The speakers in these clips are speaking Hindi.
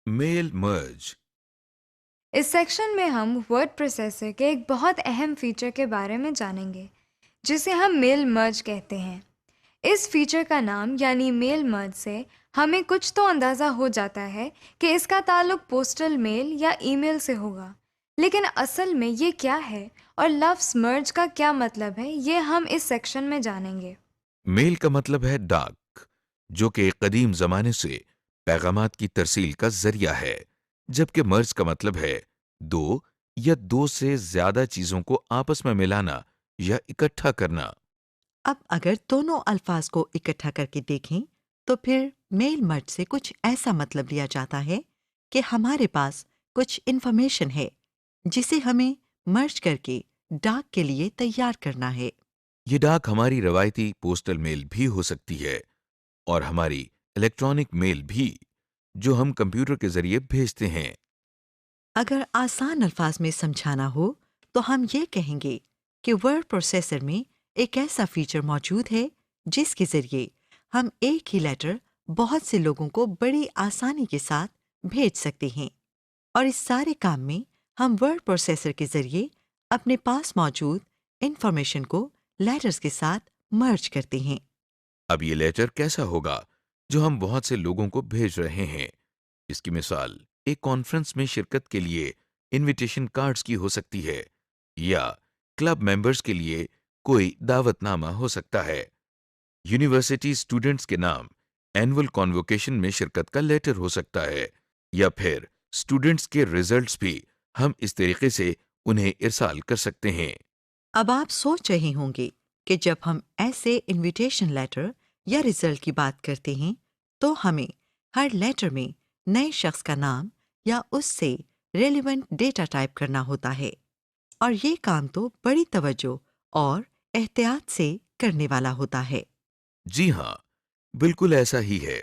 Mail merge. इस सेक्शन में हम वर्ड प्रोसेसर के एक बहुत अहम फीचर के बारे में जानेंगे, जिसे हम मेल मर्ज कहते हैं। इस फीचर का नाम यानी मेल मर्ज से हमें कुछ तो अंदाज़ा हो जाता है कि इसका ताल्लुक पोस्टल मेल या ईमेल से होगा। लेकिन असल में ये क्या है और लफ्ज़ मर्ज का क्या मतलब है, ये हम इस सेक्शन में जानेंगे। मेल का मतलब है डाक, जो कि कदीम जमाने से पैगामात की तरसील का जरिया है, जबकि मर्ज का मतलब है दो या दो से ज्यादा चीजों को आपस में मिलाना या इकट्ठा करना। अब अगर दोनों अल्फाज को इकट्ठा करके देखें तो फिर मेल मर्ज से कुछ ऐसा मतलब लिया जाता है कि हमारे पास कुछ इन्फॉर्मेशन है जिसे हमें मर्ज करके डाक के लिए तैयार करना है। ये डाक हमारी रवायती पोस्टल मेल भी हो सकती है और हमारी इलेक्ट्रॉनिक मेल भी, जो हम कंप्यूटर के जरिए भेजते हैं। अगर आसान अल्फाज में समझाना हो तो हम ये कहेंगे कि वर्ड प्रोसेसर में एक ऐसा फीचर मौजूद है जिसके जरिए हम एक ही लेटर बहुत से लोगों को बड़ी आसानी के साथ भेज सकते हैं, और इस सारे काम में हम वर्ड प्रोसेसर के जरिए अपने पास मौजूद इंफॉर्मेशन को लेटर्स के साथ मर्ज करते हैं। अब ये लेटर कैसा होगा जो हम बहुत से लोगों को भेज रहे हैं? इसकी मिसाल एक कॉन्फ्रेंस में शिरकत के लिए इनविटेशन कार्ड्स की हो सकती है, या क्लब मेंबर्स के लिए कोई दावतनामा हो सकता है। यूनिवर्सिटी स्टूडेंट्स के नाम एनुअल कॉन्वोकेशन में शिरकत का लेटर हो सकता है, या फिर स्टूडेंट्स के रिजल्ट्स भी हम इस तरीके से उन्हें इरसाल कर सकते हैं। अब आप सोच रहे होंगे कि जब हम ऐसे इनविटेशन लेटर या रिजल्ट की बात करते हैं तो हमें हर लेटर में नए शख्स का नाम या उससे रेलिवेंट डेटा टाइप करना होता है, और ये काम तो बड़ी तवज्जो और एहतियात से करने वाला होता है। जी हाँ, बिल्कुल ऐसा ही है।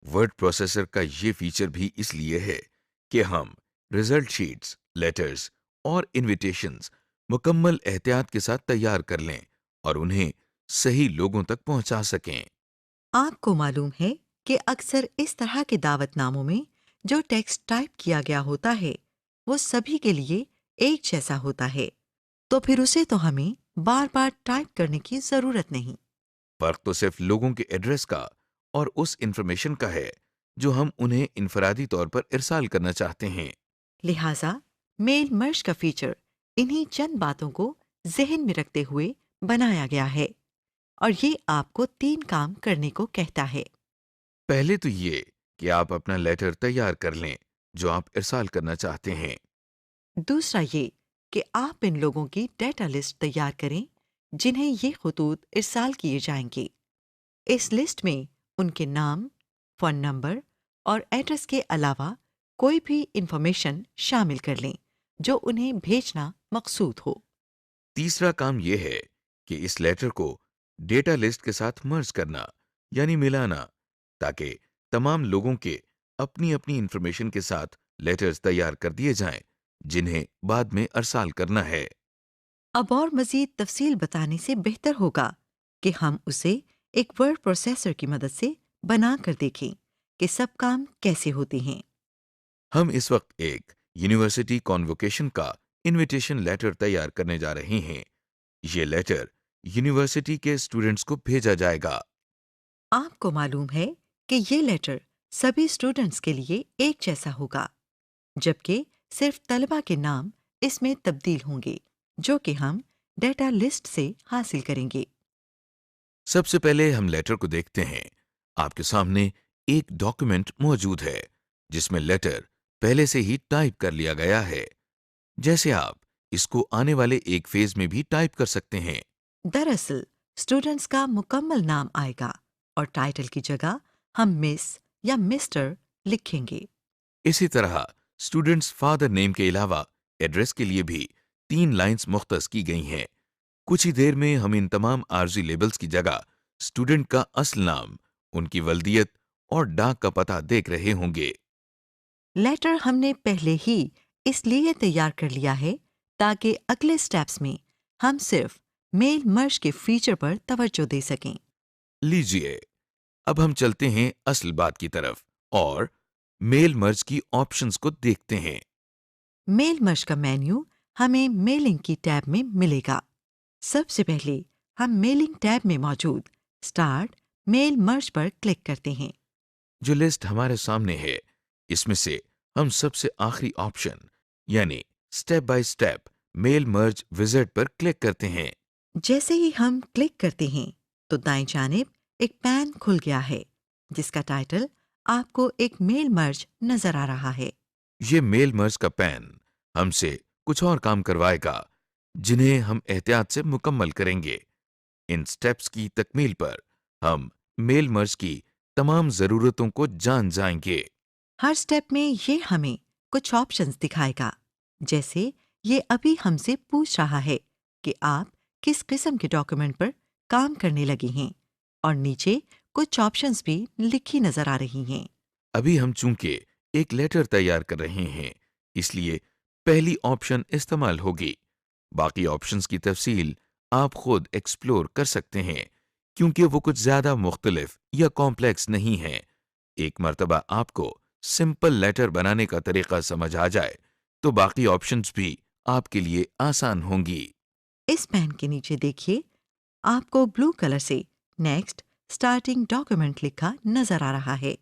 वर्ड प्रोसेसर का ये फीचर भी इसलिए है कि हम रिजल्ट शीट्स, लेटर्स और इनविटेशंस मुकम्मल एहतियात के साथ तैयार कर लें और उन्हें सही लोगों तक पहुंचा सकें। आपको मालूम है कि अक्सर इस तरह के दावतनामों में जो टेक्स्ट टाइप किया गया होता है वो सभी के लिए एक जैसा होता है, तो फिर उसे तो हमें बार बार टाइप करने की जरूरत नहीं। फर्क तो सिर्फ लोगों के एड्रेस का और उस इंफॉर्मेशन का है जो हम उन्हें इनफरादी तौर पर इरसाल करना चाहते हैं। लिहाजा मेल मर्ज का फीचर इन्हीं चंद बातों को जहन में रखते हुए बनाया गया है, और ये आपको 3 काम करने को कहता है। पहले तो ये कि आप अपना लेटर तैयार कर लें जो आप इरसाल करना चाहते हैं। दूसरा ये कि आप इन लोगों की डेटा लिस्ट तैयार करें जिन्हें ये खतूत इरसाल किए जाएंगे। इस लिस्ट में उनके नाम, फ़ोन नंबर और एड्रेस के अलावा कोई भी इंफॉर्मेशन शामिल कर लें जो उन्हें भेजना मकसूद हो। तीसरा काम यह है कि इस लेटर को डेटा लिस्ट के साथ मर्ज करना, यानी मिलाना, ताकि तमाम लोगों के अपनी अपनी इंफॉर्मेशन के साथ लेटर्स तैयार कर दिए जाएं जिन्हें बाद में अरसाल करना है। अब और मज़ीद तफसील बताने से बेहतर होगा कि हम उसे एक वर्ड प्रोसेसर की मदद से बना कर देखें कि सब काम कैसे होते हैं। हम इस वक्त एक यूनिवर्सिटी कॉन्वोकेशन का इनविटेशन लेटर तैयार करने जा रहे हैं। ये लेटर यूनिवर्सिटी के स्टूडेंट्स को भेजा जाएगा। आपको मालूम है कि ये लेटर सभी स्टूडेंट्स के लिए एक जैसा होगा, जबकि सिर्फ तलबा के नाम इसमें तब्दील होंगे जो कि हम डेटा लिस्ट से हासिल करेंगे। सबसे पहले हम लेटर को देखते हैं। आपके सामने एक डॉक्यूमेंट मौजूद है जिसमें लेटर पहले से ही टाइप कर लिया गया है। जैसे आप इसको आने वाले एक फेज में भी टाइप कर सकते हैं। दरअसल स्टूडेंट्स का मुकम्मल नाम आएगा और टाइटल की जगह हम मिस या मिस्टर लिखेंगे। इसी तरह स्टूडेंट्स फादर नेम के अलावा एड्रेस के लिए भी 3 लाइंस मुख्तस की गई हैं। कुछ ही देर में हम इन तमाम आर्जी लेबल्स की जगह स्टूडेंट का असल नाम, उनकी वल्दियत और डाक का पता देख रहे होंगे। लेटर हमने पहले ही इसलिए तैयार कर लिया है ताकि अगले स्टेप्स में हम सिर्फ मेल मर्ज के फीचर पर तवज्जो दे सकें। लीजिए, अब हम चलते हैं असल बात की तरफ और मेल मर्ज की ऑप्शंस को देखते हैं। मेल मर्ज का मेन्यू हमें मेलिंग की टैब में मिलेगा। सबसे पहले हम मेलिंग टैब में मौजूद स्टार्ट मेल मर्ज पर क्लिक करते हैं। जो लिस्ट हमारे सामने है, इसमें से हम सबसे आखिरी ऑप्शन यानी step by step mail merge wizard पर क्लिक करते हैं। जैसे ही हम क्लिक करते हैं तो दाएं जानिब एक पैन खुल गया है जिसका टाइटल आपको एक मेल मर्ज नजर आ रहा है। ये मेल मर्ज का पैन हमसे कुछ और काम करवाएगा, जिन्हें हम एहतियात से मुकम्मल करेंगे। इन स्टेप्स की तकमील पर हम मेल मर्ज की तमाम जरूरतों को जान जाएंगे। हर स्टेप में ये हमें कुछ ऑप्शंस दिखाएगा। जैसे ये अभी हमसे पूछ रहा है कि आप किस किस्म के डॉक्यूमेंट पर काम करने लगे हैं, और नीचे कुछ ऑप्शंस भी लिखी नजर आ रही हैं। अभी हम चूंकि एक लेटर तैयार कर रहे हैं, इसलिए पहली ऑप्शन इस्तेमाल होगी। बाकी ऑप्शंस की तफसील आप खुद एक्सप्लोर कर सकते हैं, क्योंकि वो कुछ ज्यादा मुख्तलिफ या कॉम्प्लेक्स नहीं है। एक मर्तबा आपको सिंपल लेटर बनाने का तरीका समझ आ जाए तो बाकी ऑप्शंस भी आपके लिए आसान होंगी। इस पैन के नीचे देखिए, आपको ब्लू कलर से नेक्स्ट स्टार्टिंग डॉक्यूमेंट लिखा नजर आ रहा है।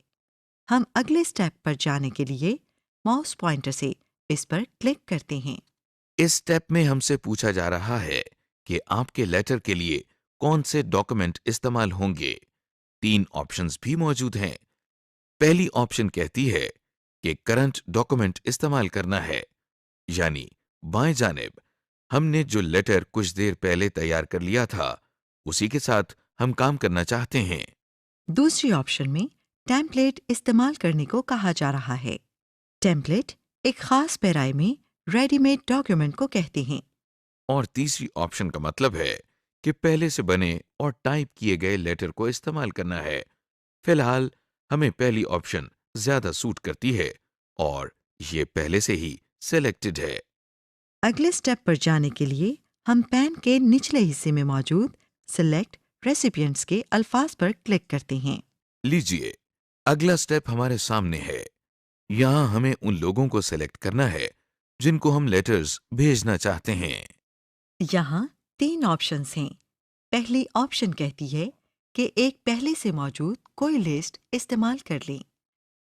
हम अगले स्टेप पर जाने के लिए माउस पॉइंटर से इस पर क्लिक करते हैं। इस स्टेप में हमसे पूछा जा रहा है कि आपके लेटर के लिए कौन से डॉक्यूमेंट इस्तेमाल होंगे। 3 ऑप्शंस भी मौजूद हैं। पहली ऑप्शन कहती है कि करंट डॉक्यूमेंट इस्तेमाल करना है, यानी बाएं जानिब हमने जो लेटर कुछ देर पहले तैयार कर लिया था, उसी के साथ हम काम करना चाहते हैं। दूसरी ऑप्शन में टेम्पलेट इस्तेमाल करने को कहा जा रहा है। टेम्पलेट एक खास पैराए में रेडीमेड डॉक्यूमेंट को कहते हैं। और तीसरी ऑप्शन का मतलब है कि पहले से बने और टाइप किए गए लेटर को इस्तेमाल करना है। फिलहाल हमें पहली ऑप्शन ज्यादा सूट करती है और ये पहले से ही सिलेक्टेड है। अगले स्टेप पर जाने के लिए हम पैन के निचले हिस्से में मौजूद सिलेक्ट रेसिपिएंट्स के अल्फाज पर क्लिक करते हैं। लीजिए, अगला स्टेप हमारे सामने है। यहाँ हमें उन लोगों को सिलेक्ट करना है जिनको हम लेटर्स भेजना चाहते हैं। यहाँ 3 ऑप्शंस हैं। पहली ऑप्शन कहती है कि एक पहले से मौजूद कोई लिस्ट इस्तेमाल कर लें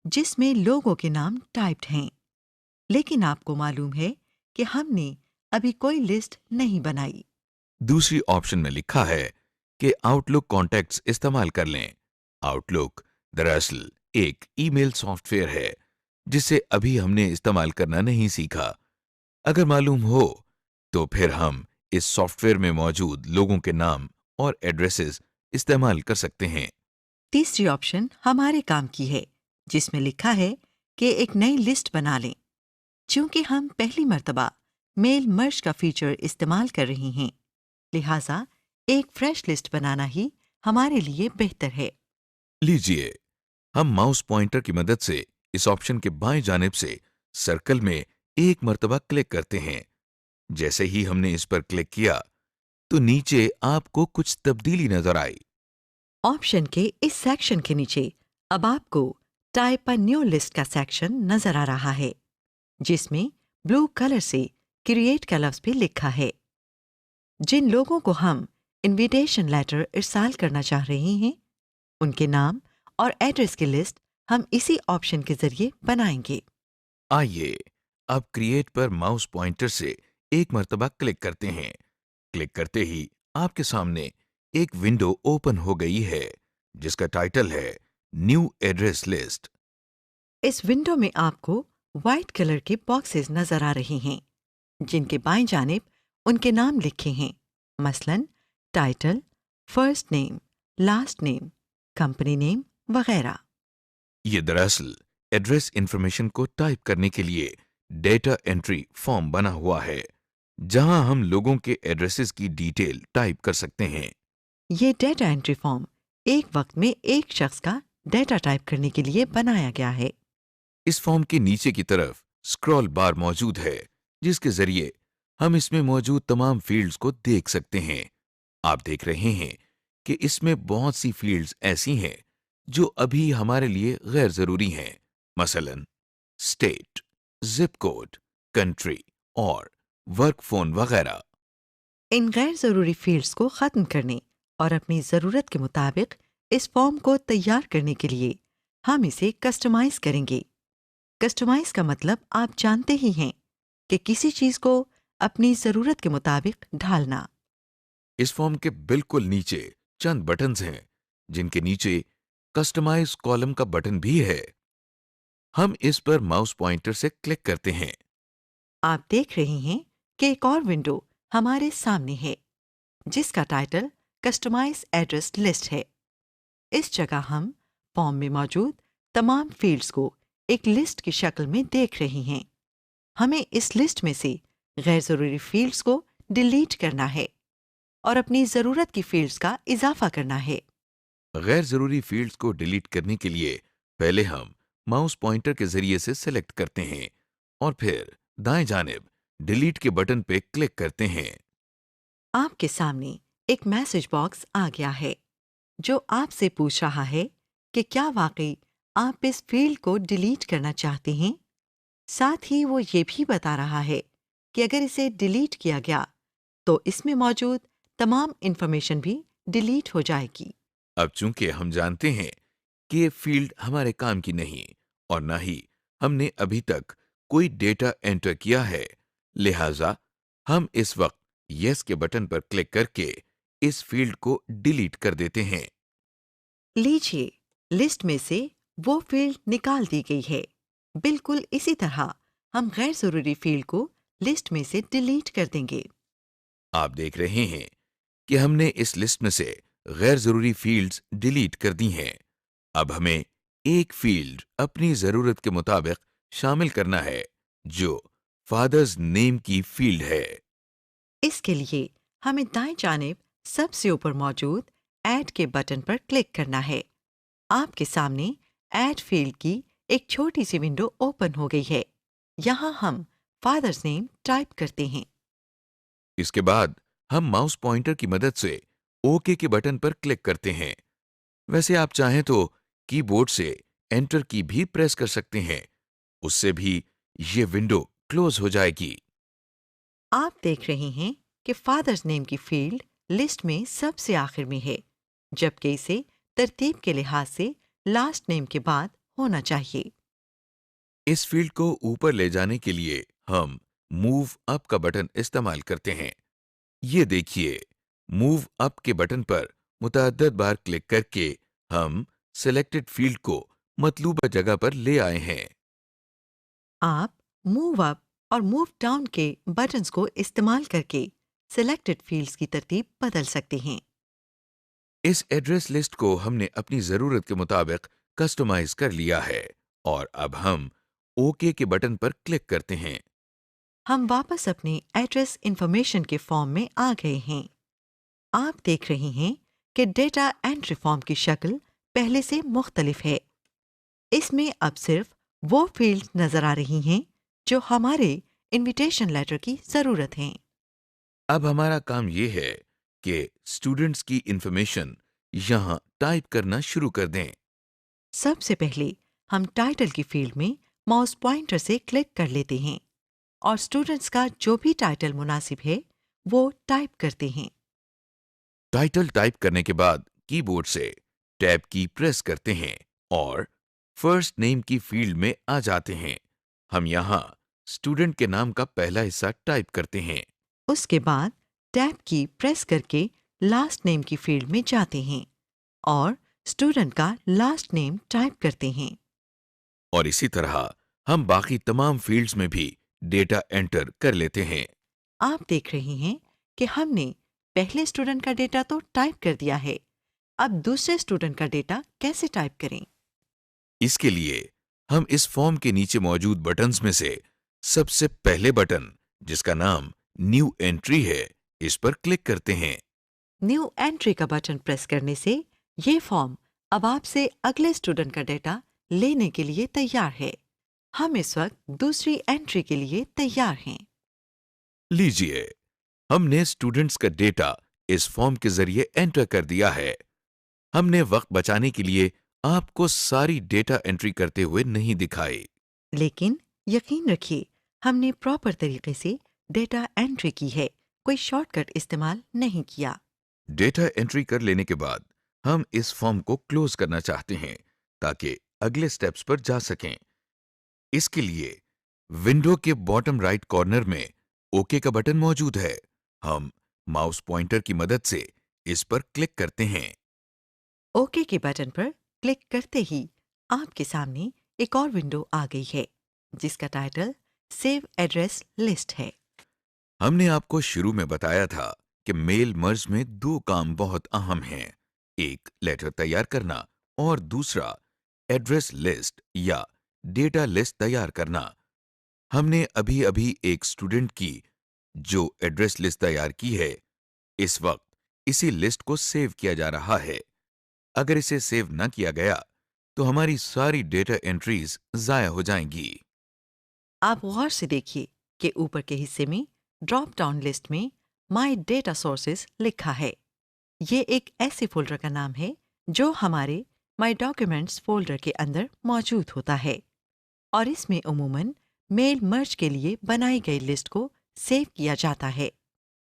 जिसमें लोगों के नाम टाइप्ड हैं। लेकिन आपको मालूम है कि हमने अभी कोई लिस्ट नहीं बनाई। दूसरी ऑप्शन में लिखा है कि आउटलुक कॉन्टैक्ट्स इस्तेमाल कर लें। आउटलुक दरअसल एक ईमेल सॉफ्टवेयर है जिसे अभी हमने इस्तेमाल करना नहीं सीखा। अगर मालूम हो तो फिर हम इस सॉफ्टवेयर में मौजूद लोगों के नाम और एड्रेसेस इस्तेमाल कर सकते हैं। तीसरी ऑप्शन हमारे काम की है, जिसमें लिखा है कि एक नई लिस्ट बना लें। चूंकि हम पहली मर्तबा मेल मर्ज का फीचर इस्तेमाल कर रहे हैं, लिहाजा एक फ्रेश लिस्ट बनाना ही हमारे लिए बेहतर है। लीजिए, हम माउस पॉइंटर की मदद से इस ऑप्शन के बाएं जानिब से सर्कल में एक मर्तबा क्लिक करते हैं। जैसे ही हमने इस पर क्लिक किया तो नीचे आपको कुछ तब्दीली नजर आई। ऑप्शन के इस सेक्शन के नीचे अब आपको टाइप अ न्यू लिस्ट का सेक्शन नजर आ रहा है, जिसमें ब्लू कलर से क्रिएट का लफ्ज भी लिखा है। जिन लोगों को हम इनविटेशन लेटर इरसाल करना चाह रहे हैं, उनके नाम और एड्रेस की लिस्ट हम इसी ऑप्शन के जरिए बनाएंगे। आइए, अब क्रिएट पर माउस पॉइंटर से एक मर्तबा क्लिक करते हैं। क्लिक करते ही आपके सामने एक विंडो ओपन हो गई है जिसका टाइटल है न्यू एड्रेस लिस्ट। इस विंडो में आपको वाइट कलर के बॉक्सेस नजर आ रहे हैं, जिनके बाएं जानिब उनके नाम लिखे हैं, मसलन title, first name, last name, company name वगैरह। ये दरअसल एड्रेस इंफॉर्मेशन को टाइप करने के लिए डेटा एंट्री फॉर्म बना हुआ है, जहां हम लोगों के एड्रेसेस की डिटेल टाइप कर सकते हैं। ये डेटा एंट्री फॉर्म एक वक्त में एक शख्स का डेटा टाइप करने के लिए बनाया गया है। इस फॉर्म के नीचे की तरफ स्क्रॉल बार मौजूद है, जिसके जरिए हम इसमें मौजूद तमाम फील्ड्स को देख सकते हैं। आप देख रहे हैं कि इसमें बहुत सी फील्ड्स ऐसी हैं जो अभी हमारे लिए गैर जरूरी हैं। मसलन स्टेट, जिप कोड, कंट्री और वर्क फोन वगैरह। इन गैर ज़रूरी फील्ड्स को ख़त्म करने और अपनी ज़रूरत के मुताबिक इस फॉर्म को तैयार करने के लिए हम इसे कस्टमाइज़ करेंगे। कस्टमाइज़ का मतलब आप जानते ही हैं कि किसी चीज़ को अपनी ज़रूरत के मुताबिक ढालना। इस फॉर्म के बिल्कुल नीचे चंद बटन्स हैं, जिनके नीचे कस्टमाइज कॉलम का बटन भी है। हम इस पर माउस पॉइंटर से क्लिक करते हैं। आप देख रहे हैं कि एक और विंडो हमारे सामने है, जिसका टाइटल कस्टमाइज एड्रेस लिस्ट है। इस जगह हम फॉर्म में मौजूद तमाम फील्ड्स को एक लिस्ट की शक्ल में देख रहे हैं। हमें इस लिस्ट में से गैर ज़रूरी फील्ड्स को डिलीट करना है और अपनी ज़रूरत की फील्ड्स का इजाफा करना है। गैर जरूरी फील्ड्स को डिलीट करने के लिए पहले हम माउस पॉइंटर के जरिए से सेलेक्ट करते हैं और फिर दाएं जानिब डिलीट के बटन पे क्लिक करते हैं। आपके सामने एक मैसेज बॉक्स आ गया है, जो आपसे पूछ रहा है कि क्या वाकई आप इस फील्ड को डिलीट करना चाहते हैं। साथ ही वो ये भी बता रहा है कि अगर इसे डिलीट किया गया तो इसमें मौजूद तमाम इंफॉर्मेशन भी डिलीट हो जाएगी। अब चूंकि हम जानते हैं कि ये फील्ड हमारे काम की नहीं और ना ही हमने अभी तक कोई डेटा एंटर किया है, लिहाजा हम इस वक्त यस के बटन पर क्लिक करके इस फील्ड को डिलीट कर देते हैं। लीजिए, लिस्ट में से वो फील्ड निकाल दी गई है। बिल्कुल इसी तरह हम गैर ज़रूरी फील्ड को लिस्ट में से डिलीट कर देंगे। आप देख रहे हैं कि हमने इस लिस्ट में से गैर जरूरी फील्ड्स डिलीट कर दी हैं। अब हमें एक फील्ड अपनी जरूरत के मुताबिक शामिल करना है, जो फादर्स नेम की फील्ड है। इसके लिए हमें दाएं जानिब सबसे ऊपर मौजूद ऐड के बटन पर क्लिक करना है। आपके सामने ऐड फील्ड की एक छोटी सी विंडो ओपन हो गई है। यहाँ हम फादर्स नेम टाइप करते हैं। इसके बाद हम माउस पॉइंटर की मदद से ओके के बटन पर क्लिक करते हैं। वैसे आप चाहें तो कीबोर्ड से एंटर की भी प्रेस कर सकते हैं, उससे भी ये विंडो क्लोज हो जाएगी। आप देख रहे हैं कि फादर्स नेम की फील्ड लिस्ट में सबसे आखिर में है, जबकि इसे तरतीब के लिहाज से लास्ट नेम के बाद होना चाहिए। इस फील्ड को ऊपर ले जाने के लिए हम मूव अप का बटन इस्तेमाल करते हैं। ये देखिए, मूव अप के बटन पर मुतअद्दिद बार क्लिक करके हम सिलेक्टेड फील्ड को मतलूबा जगह पर ले आए हैं। आप मूव अप और मूव डाउन के बटन्स को इस्तेमाल करके सिलेक्टेड फील्ड्स की तरतीब बदल सकते हैं। इस एड्रेस लिस्ट को हमने अपनी जरूरत के मुताबिक कस्टमाइज कर लिया है और अब हम ओके के बटन पर क्लिक करते हैं। हम वापस अपने एड्रेस इंफॉर्मेशन के फॉर्म में आ गए हैं। आप देख रहे हैं कि डेटा एंट्री फॉर्म की शक्ल पहले से मुख्तलिफ है। इसमें अब सिर्फ वो फील्ड नजर आ रही हैं जो हमारे इनविटेशन लेटर की ज़रूरत हैं। अब हमारा काम ये है कि स्टूडेंट्स की इंफॉर्मेशन यहाँ टाइप करना शुरू कर दें। सबसे पहले हम टाइटल की फील्ड में माउस पॉइंटर से क्लिक कर लेते हैं और स्टूडेंट्स का जो भी टाइटल मुनासिब है वो टाइप करते हैं। टाइटल टाइप करने के बाद कीबोर्ड से टैब की प्रेस करते हैं और फर्स्ट नेम की फील्ड में आ जाते हैं। हम यहाँ स्टूडेंट के नाम का पहला हिस्सा टाइप करते हैं। उसके बाद टैब की प्रेस करके लास्ट नेम की फील्ड में जाते हैं और स्टूडेंट का लास्ट नेम टाइप करते हैं। और इसी तरह हम बाकी तमाम फील्ड्स में भी डेटा एंटर कर लेते हैं। आप देख रहे हैं कि हमने पहले स्टूडेंट का डेटा तो टाइप कर दिया है। अब दूसरे स्टूडेंट का डेटा कैसे टाइप करें? इसके लिए हम इस फॉर्म के नीचे मौजूद बटन्स में से सबसे पहले बटन, जिसका नाम न्यू एंट्री है, इस पर क्लिक करते हैं। न्यू एंट्री का बटन प्रेस करने से ये फॉर्म अब आपसे अगले स्टूडेंट का डेटा लेने के लिए तैयार है। हम इस वक्त दूसरी एंट्री के लिए तैयार हैं। लीजिए, हमने स्टूडेंट्स का डेटा इस फॉर्म के जरिए एंटर कर दिया है। हमने वक्त बचाने के लिए आपको सारी डेटा एंट्री करते हुए नहीं दिखाई। लेकिन यकीन रखिए, हमने प्रॉपर तरीके से डेटा एंट्री की है, कोई शॉर्टकट इस्तेमाल नहीं किया। डेटा एंट्री कर लेने के बाद हम इस फॉर्म को क्लोज करना चाहते हैं ताकि अगले स्टेप्स पर जा सकें। इसके लिए विंडो के बॉटम राइट कॉर्नर में ओके का बटन मौजूद है। हम माउस पॉइंटर की मदद से इस पर क्लिक करते हैं। ओके के बटन पर क्लिक करते ही आपके सामने एक और विंडो आ गई है, जिसका टाइटल सेव एड्रेस लिस्ट है। हमने आपको शुरू में बताया था कि मेल मर्ज में दो काम बहुत अहम हैं, एक लेटर तैयार करना और दूसरा एड्रेस लिस्ट या डेटा लिस्ट तैयार करना। हमने अभी अभी एक स्टूडेंट की जो एड्रेस लिस्ट तैयार की है। इस वक्त इसी लिस्ट को सेव किया जा रहा है। अगर इसे सेव न किया गया तो हमारी सारी डेटा एंट्रीज जाया हो जाएंगी। आप गौर से देखिए कि ऊपर के हिस्से में ड्रॉप डाउन लिस्ट में माय डेटा सोर्सेज लिखा है। ये एक ऐसे फोल्डर का नाम है जो हमारे माय डॉक्यूमेंट्स फोल्डर के अंदर मौजूद होता है, और इसमें उमूमन मेल मर्ज के लिए बनाई गई लिस्ट को सेव किया जाता है।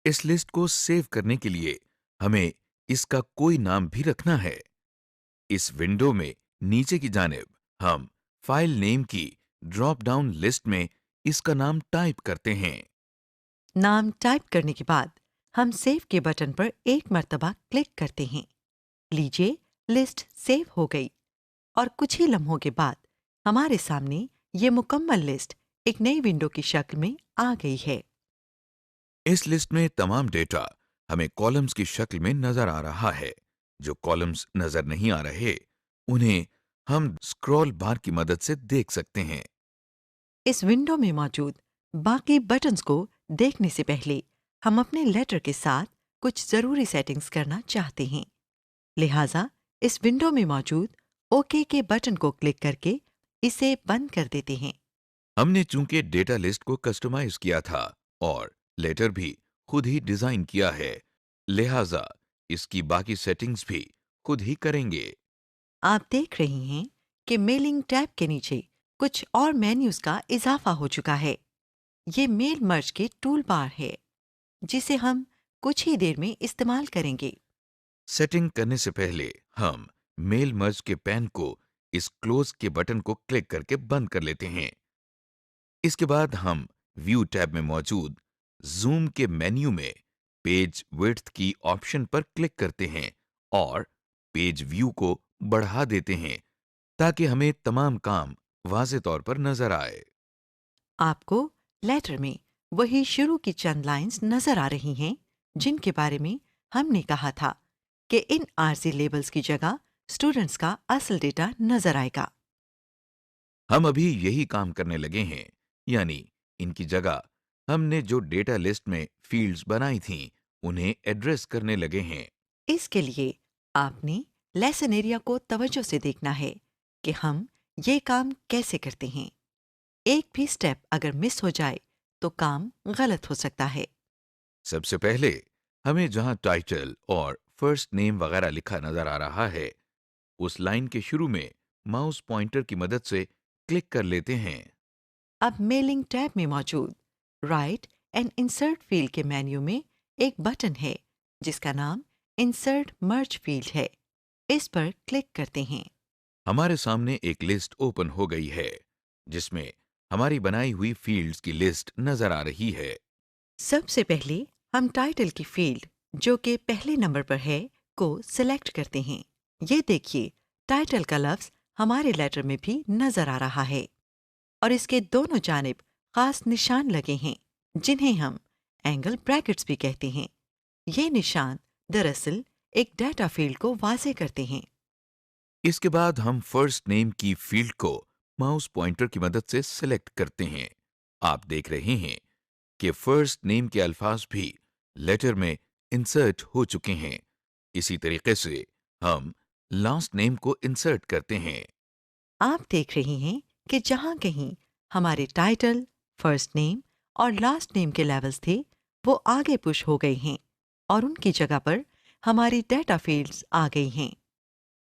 इस लिस्ट को सेव करने के लिए हमें इसका कोई नाम भी रखना है। इस विंडो में नीचे की जानिब हम फाइल नेम की ड्रॉप डाउन लिस्ट में इसका नाम टाइप करते हैं। नाम टाइप करने के बाद हम सेव के बटन पर एक मर्तबा क्लिक करते हैं। लीजिए, लिस्ट सेव हो गई, और कुछ ही लम्हों के बाद हमारे सामने ये मुकम्मल लिस्ट एक नई विंडो की शक्ल में आ गई है। इस लिस्ट में तमाम डेटा हमें कॉलम्स की शक्ल में नजर आ रहा है। जो कॉलम्स नजर नहीं आ रहे, उन्हें हम स्क्रॉल बार की मदद से देख सकते हैं। इस विंडो में मौजूद बाकी बटन्स को देखने से पहले हम अपने लेटर के साथ कुछ ज़रूरी सेटिंग्स करना चाहते हैं। लिहाजा इस विंडो में मौजूद ओके के बटन को क्लिक करके इसे बंद कर देते हैं। हमने चूंकि डेटा लिस्ट को कस्टमाइज किया था और लेटर भी खुद ही डिजाइन किया है, लिहाजा इसकी बाकी सेटिंग्स भी खुद ही करेंगे। आप देख रही हैं कि मेलिंग टैब के नीचे कुछ और मेन्यूज का इजाफा हो चुका है। ये मेल मर्ज के टूल बार है, जिसे हम कुछ ही देर में इस्तेमाल करेंगे। सेटिंग करने से पहले हम मेल मर्ज के पैन को इस क्लोज के बटन को क्लिक करके बंद कर लेते हैं। इसके बाद हम व्यू टैब में मौजूद जूम के मेन्यू में पेज विड्थ की ऑप्शन पर क्लिक करते हैं और पेज व्यू को बढ़ा देते हैं ताकि हमें तमाम काम वाज़े तौर पर नजर आए। आपको लेटर में वही शुरू की चंद लाइंस नजर आ रही हैं जिनके बारे में हमने कहा था कि इन आरजी लेबल्स की जगह स्टूडेंट्स का असल डेटा नजर आएगा। हम अभी यही काम करने लगे हैं, यानी इनकी जगह हमने जो डेटा लिस्ट में फील्ड्स बनाई थीं उन्हें एड्रेस करने लगे हैं। इसके लिए आपने लेसन एरिया को तवज्जो से देखना है कि हम ये काम कैसे करते हैं। एक भी स्टेप अगर मिस हो जाए तो काम गलत हो सकता है। सबसे पहले हमें जहां टाइटल और फर्स्ट नेम वगैरह लिखा नजर आ रहा है, उस लाइन के शुरू में माउस पॉइंटर की मदद से क्लिक कर लेते हैं। अब मेलिंग टैब में मौजूद राइट एंड इंसर्ट फील्ड के मेन्यू में एक बटन है जिसका नाम इंसर्ट मर्ज फील्ड है। इस पर क्लिक करते हैं। हमारे सामने एक लिस्ट ओपन हो गई है जिसमें हमारी बनाई हुई फील्ड्स की लिस्ट नजर आ रही है। सबसे पहले हम टाइटल की फील्ड, जो कि पहले नंबर पर है, को सिलेक्ट करते हैं। ये देखिए, टाइटल का लफ्ज हमारे लेटर में भी नजर आ रहा है, और इसके दोनों जानिब खास निशान लगे हैं जिन्हें हम एंगल ब्रैकेट्स भी कहते हैं। ये निशान दरअसल एक डाटा फील्ड को वाज़े करते हैं। इसके बाद हम फर्स्ट नेम की फील्ड को माउस पॉइंटर की मदद से सिलेक्ट करते हैं। आप देख रहे हैं कि फर्स्ट नेम के अल्फाज भी लेटर में इंसर्ट हो चुके हैं। इसी तरीके से हम लास्ट नेम को इंसर्ट करते हैं। आप देख रही हैं कि जहां कहीं हमारे टाइटल, फर्स्ट नेम और लास्ट नेम के लेवल्स थे, वो आगे पुश हो गए हैं और उनकी जगह पर हमारी डाटा फील्ड्स आ गई हैं।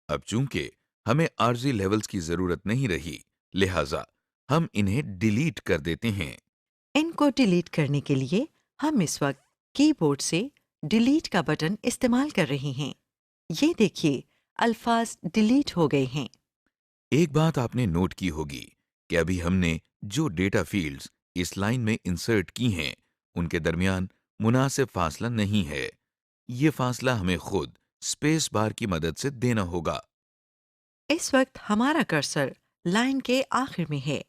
अब चूंकि हमें आरजी लेवल्स की जरूरत नहीं रही, लिहाजा हम इन्हें डिलीट कर देते हैं। इनको डिलीट करने के लिए हम इस वक्त कीबोर्ड से डिलीट का बटन इस्तेमाल कर रहे हैं। ये देखिए, अल्फाज डिलीट हो गए हैं। एक बात आपने नोट की होगी कि अभी हमने जो डेटा फील्ड्स इस लाइन में इंसर्ट की हैं, उनके दरमियान मुनासिब फासला नहीं है। ये फासला हमें खुद स्पेस बार की मदद से देना होगा। इस वक्त हमारा कर्सर लाइन के आखिर में है।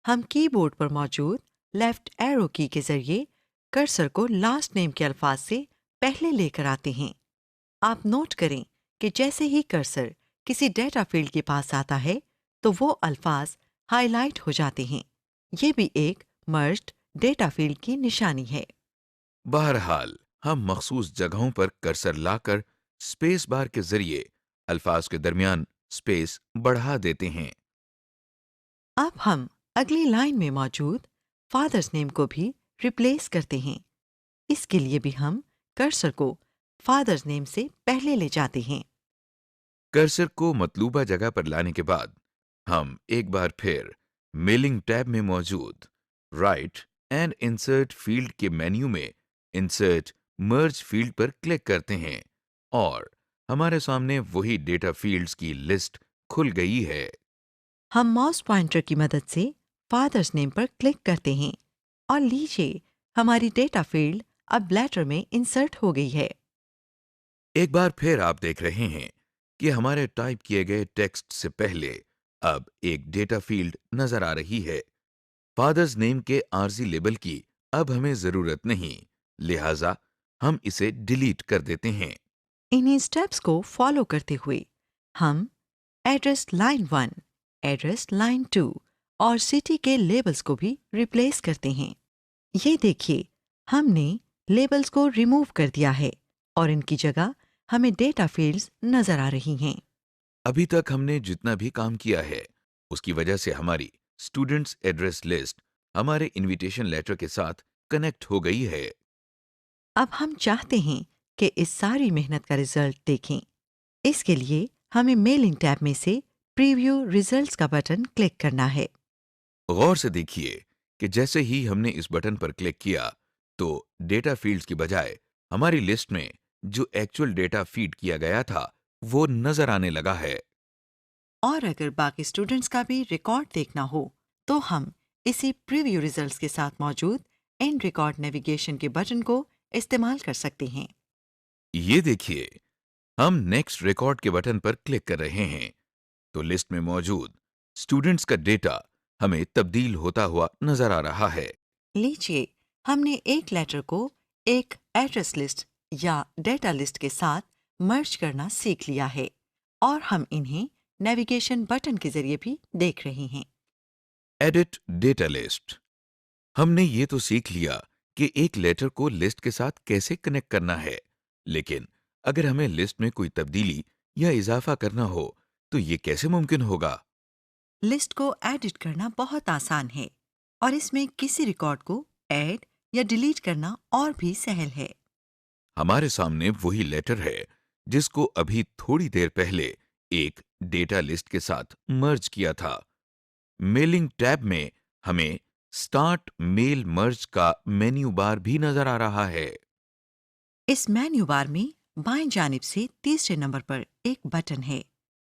हम कीबोर्ड पर मौजूद लेफ्ट एरो की के जरिए कर्सर को लास्ट नेम के अल्फाज से पहले लेकर आते हैं। आप नोट करें कि जैसे ही कर्सर किसी डेटा फील्ड के पास आता है तो वो अल्फाज हाईलाइट हो जाते हैं। ये भी एक मर्ज्ड डेटा फील्ड की निशानी है। बहरहाल, हम मखसूस जगहों पर कर्सर लाकर स्पेस बार के जरिए अल्फाज के दरमियान स्पेस बढ़ा देते हैं। अब हम अगली लाइन में मौजूद फादर्स नेम को भी रिप्लेस करते हैं। इसके लिए भी हम कर्सर को फादर्स नेम से पहले ले जाते हैं। कर्सर को मतलूबा जगह पर लाने के बाद हम एक बार फिर मेलिंग टैब में मौजूद राइट एंड इंसर्ट फील्ड के मेन्यू में इंसर्ट मर्ज फील्ड पर क्लिक करते हैं और हमारे सामने वही डेटा फील्ड्स की लिस्ट खुल गई है। हम माउस पॉइंटर की मदद से फादर्स नेम पर क्लिक करते हैं और लीजिए, हमारी डेटा फील्ड अब लेटर में इंसर्ट हो गई है। एक बार फिर आप देख रहे हैं कि हमारे टाइप किए गए टेक्स्ट से पहले अब एक डेटा फील्ड नजर आ रही है। फादर्स नेम के आरजी लेबल की अब हमें जरूरत नहीं, लिहाजा हम इसे डिलीट कर देते हैं। इन्हीं स्टेप्स को फॉलो करते हुए हम एड्रेस लाइन 1, एड्रेस लाइन 2 और सिटी के लेबल्स को भी रिप्लेस करते हैं। ये देखिए, हमने लेबल्स को रिमूव कर दिया है और इनकी जगह हमें डेटा फील्ड्स नजर आ रही हैं। अभी तक हमने जितना भी काम किया है उसकी वजह से हमारी स्टूडेंट्स एड्रेस लिस्ट हमारे इनविटेशन लेटर के साथ कनेक्ट हो गई है। अब हम चाहते हैं कि इस सारी मेहनत का रिजल्ट देखें। इसके लिए हमें मेलिंग टैब में से प्रीव्यू रिजल्ट्स का बटन क्लिक करना है। गौर से देखिए कि जैसे ही हमने इस बटन पर क्लिक किया तो डेटा फील्ड्स की बजाय हमारी लिस्ट में जो एक्चुअल डेटा फीड किया गया था वो नजर आने लगा है। और अगर बाकी स्टूडेंट्स का भी रिकॉर्ड देखना हो तो हम इसी प्रीव्यू रिजल्ट्स के साथ मौजूद एंड रिकॉर्ड नेविगेशन के बटन को इस्तेमाल कर सकते हैं। ये देखिए, हम नेक्स्ट रिकॉर्ड के बटन पर क्लिक कर रहे हैं तो लिस्ट में मौजूद स्टूडेंट्स का डेटा हमें तब्दील होता हुआ नजर आ रहा है। लीजिए, हमने एक लेटर को एक एड्रेस लिस्ट या डेटा लिस्ट के साथ मर्ज करना सीख लिया है और हम इन्हें नेविगेशन बटन के जरिए भी देख रहे हैं। Edit data list. हमने ये तो सीख लिया कि एक लेटर को लिस्ट के साथ कैसे कनेक्ट करना है, लेकिन अगर हमें लिस्ट में कोई तब्दीली या इजाफा करना हो तो ये कैसे मुमकिन होगा? लिस्ट को एडिट करना बहुत आसान है और इसमें किसी रिकॉर्ड को ऐड या डिलीट करना और भी सहल है। हमारे सामने वही लेटर है जिसको अभी थोड़ी देर पहले एक डेटा लिस्ट के साथ मर्ज किया था। मेलिंग टैब में हमें स्टार्ट मेल मर्ज का मेन्यू बार भी नजर आ रहा है। इस मेन्यू बार में बाएं जानिब से तीसरे नंबर पर एक बटन है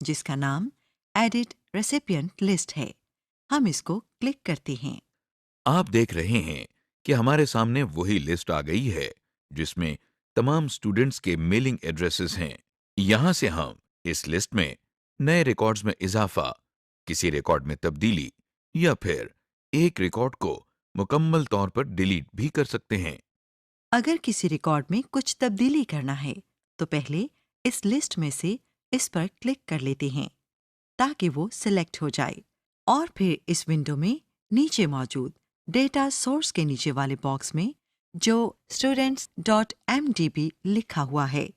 जिसका नाम एडिट रेसिपिएंट लिस्ट है। हम इसको क्लिक करते हैं। आप देख रहे हैं कि हमारे सामने वही लिस्ट आ गई है जिसमें तमाम स्टूडेंट्स के मेलिंग एड्रेसेस हैं। यहां से हम इस लिस्ट में नए रिकॉर्ड्स में इजाफा, किसी रिकॉर्ड में तब्दीली या फिर एक रिकॉर्ड को मुकम्मल तौर पर डिलीट भी कर सकते हैं। अगर किसी रिकॉर्ड में कुछ तब्दीली करना है तो पहले इस लिस्ट में से इस पर क्लिक कर लेते हैं ताकि वो सिलेक्ट हो जाए और फिर इस विंडो में नीचे मौजूद डेटा सोर्स के नीचे वाले बॉक्स में जो students.mdb लिखा हुआ है,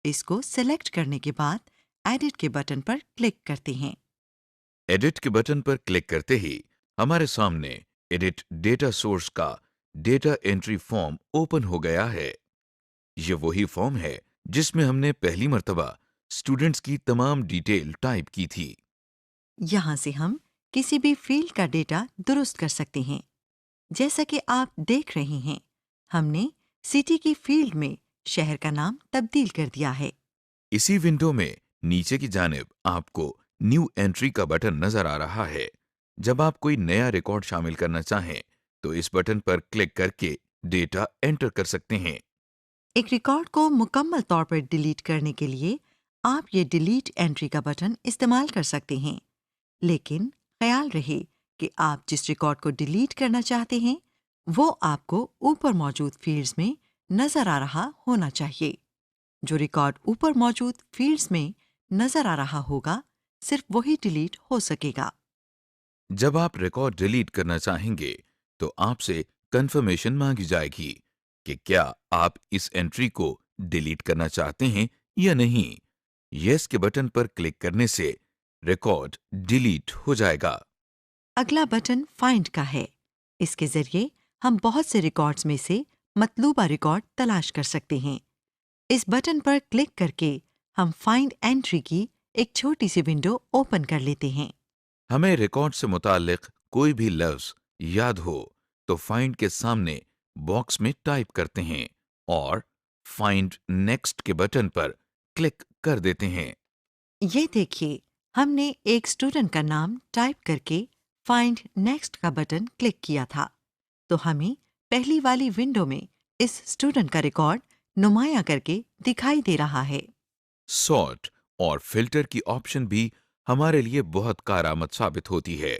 इसको सिलेक्ट करने के बाद एडिट के बटन पर क्लिक करते हैं। एडिट के बटन पर क्लिक करते ही हमारे सामने एडिट डेटा सोर्स का डेटा एंट्री फॉर्म ओपन हो गया है। ये वही फॉर्म है जिसमें हमने पहली मर्तबा स्टूडेंट्स की तमाम डिटेल टाइप की थी। यहाँ से हम किसी भी फील्ड का डेटा दुरुस्त कर सकते हैं। जैसा कि आप देख रहे हैं, हमने सिटी की फील्ड में शहर का नाम तब्दील कर दिया है। इसी विंडो में नीचे की जानिब आपको न्यू एंट्री का बटन नजर आ रहा है। जब आप कोई नया रिकॉर्ड शामिल करना चाहें, तो इस बटन पर क्लिक करके डेटा एंटर कर सकते हैं। एक रिकॉर्ड को मुकम्मल तौर पर डिलीट करने के लिए आप ये डिलीट एंट्री का बटन इस्तेमाल कर सकते हैं। लेकिन ख्याल रहे कि आप जिस रिकॉर्ड को डिलीट करना चाहते हैं, वो आपको ऊपर मौजूद फील्ड्स में नजर आ रहा होना चाहिए। जो रिकॉर्ड ऊपर मौजूद फील्ड्स में नजर आ रहा होगा, सिर्फ वही डिलीट हो सकेगा। जब आप रिकॉर्ड डिलीट करना चाहेंगे, तो आपसे कंफर्मेशन मांगी जाएगी कि क्या आप इस एंट्री को डिलीट करना चाहते हैं या नहीं। यस के बटन पर क्लिक करने से रिकॉर्ड डिलीट हो जाएगा। अगला बटन फाइंड का है। इसके जरिए हम बहुत से रिकॉर्ड्स में से मतलूबा रिकॉर्ड तलाश कर सकते हैं। इस बटन पर क्लिक करके हम फाइंड एंट्री की एक छोटी सी विंडो ओपन कर लेते हैं। हमें रिकॉर्ड से मुतालिक कोई भी लफ्ज याद हो, तो फाइंड के सामने बॉक्स में टाइप करते हैं और फाइंड नेक्स्ट के बटन पर क्लिक कर देते हैं। ये देखिए, हमने एक स्टूडेंट का नाम टाइप करके फाइंड नेक्स्ट का बटन क्लिक किया था, तो हमें पहली वाली विंडो में इस स्टूडेंट का रिकॉर्ड नुमाया करके दिखाई दे रहा है। सॉर्ट और फिल्टर की ऑप्शन भी हमारे लिए बहुत कारआमद साबित होती है।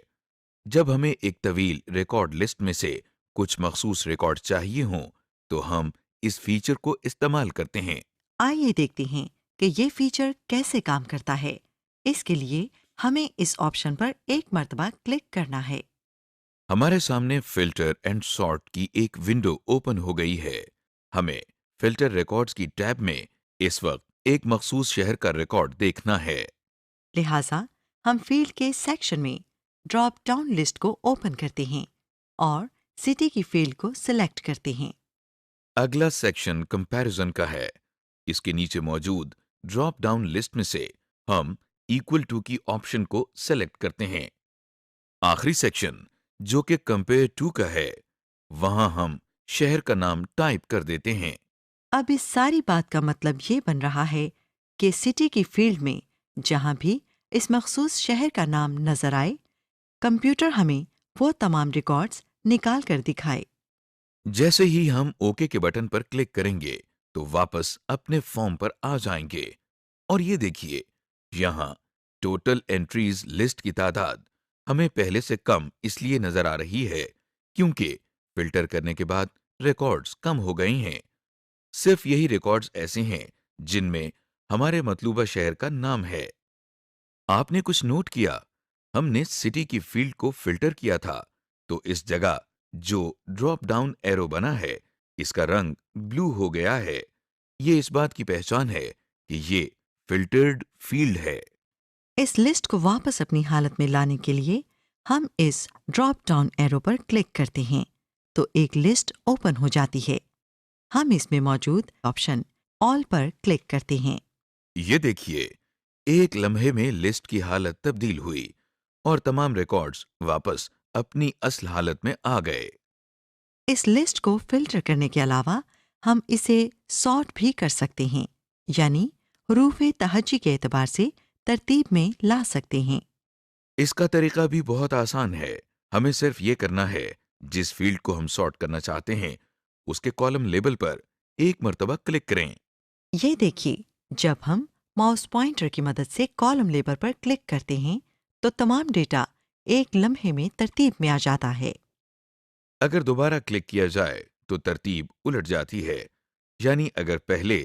जब हमें एक तवील रिकॉर्ड लिस्ट में से कुछ मखसूस रिकॉर्ड चाहिए हों, तो हम इस फीचर को इस्तेमाल करते हैं। आइए देखते हैं कि ये फीचर कैसे काम करता है। इसके लिए हमें इस ऑप्शन पर एक मर्तबा क्लिक करना है। हमारे सामने फिल्टर एंड सॉर्ट की एक विंडो ओपन हो गई है। हमें फिल्टर रिकॉर्ड्स की टैब में इस वक्त एक मखसूस शहर का रिकॉर्ड देखना है। लिहाजा हम फील्ड के सेक्शन में ड्रॉप डाउन लिस्ट को ओपन करते हैं और सिटी की फील्ड को सिलेक्ट करते हैं। अगला सेक्शन कंपैरिजन का है। इसके नीचे मौजूद ड्रॉप डाउन लिस्ट में से हम इक्वल टू की ऑप्शन को सेलेक्ट करते हैं। आखिरी सेक्शन, जो कि कंपेयर टू का है, वहां हम शहर का नाम टाइप कर देते हैं। अब इस सारी बात का मतलब ये बन रहा है कि सिटी की फील्ड में जहां भी इस मखसूस शहर का नाम नजर आए, कंप्यूटर हमें वो तमाम रिकॉर्ड्स निकाल कर दिखाए। जैसे ही हम ओके के बटन पर क्लिक करेंगे, तो वापस अपने फॉर्म पर आ जाएंगे। और ये देखिए, यहाँ टोटल एंट्रीज लिस्ट की तादाद हमें पहले से कम इसलिए नजर आ रही है क्योंकि फिल्टर करने के बाद रिकॉर्ड्स कम हो गए हैं। सिर्फ यही रिकॉर्ड्स ऐसे हैं जिनमें हमारे मतलूबा शहर का नाम है। आपने कुछ नोट किया? हमने सिटी की फील्ड को फिल्टर किया था, तो इस जगह जो ड्रॉप डाउन एरो बना है, इसका रंग ब्लू हो गया है। ये इस बात की पहचान है कि ये फिल्टर्ड फील्ड है। इस लिस्ट को वापस अपनी हालत में लाने के लिए हम इस ड्रॉप डाउन एरो पर क्लिक करते हैं, तो एक लिस्ट ओपन हो जाती है। हम इसमें मौजूद ऑप्शन ऑल पर क्लिक करते हैं। ये देखिए, एक लम्हे में लिस्ट की हालत तब्दील हुई और तमाम रिकॉर्ड्स वापस अपनी असल हालत में आ गए। इस लिस्ट को फिल्टर करने के अलावा हम इसे सॉर्ट भी कर सकते हैं, यानी हरूफ तहज्जी के एतबार से तरतीब में ला सकते हैं। इसका तरीका भी बहुत आसान है। हमें सिर्फ ये करना है, जिस फील्ड को हम सॉर्ट करना चाहते हैं, उसके कॉलम लेबल पर एक मर्तबा क्लिक करें। ये देखिए, जब हम माउस पॉइंटर की मदद से कॉलम लेबल पर क्लिक करते हैं, तो तमाम डेटा एक लम्हे में तरतीब में आ जाता है। अगर दोबारा क्लिक किया जाए तो तरतीब उलट जाती है, यानी अगर पहले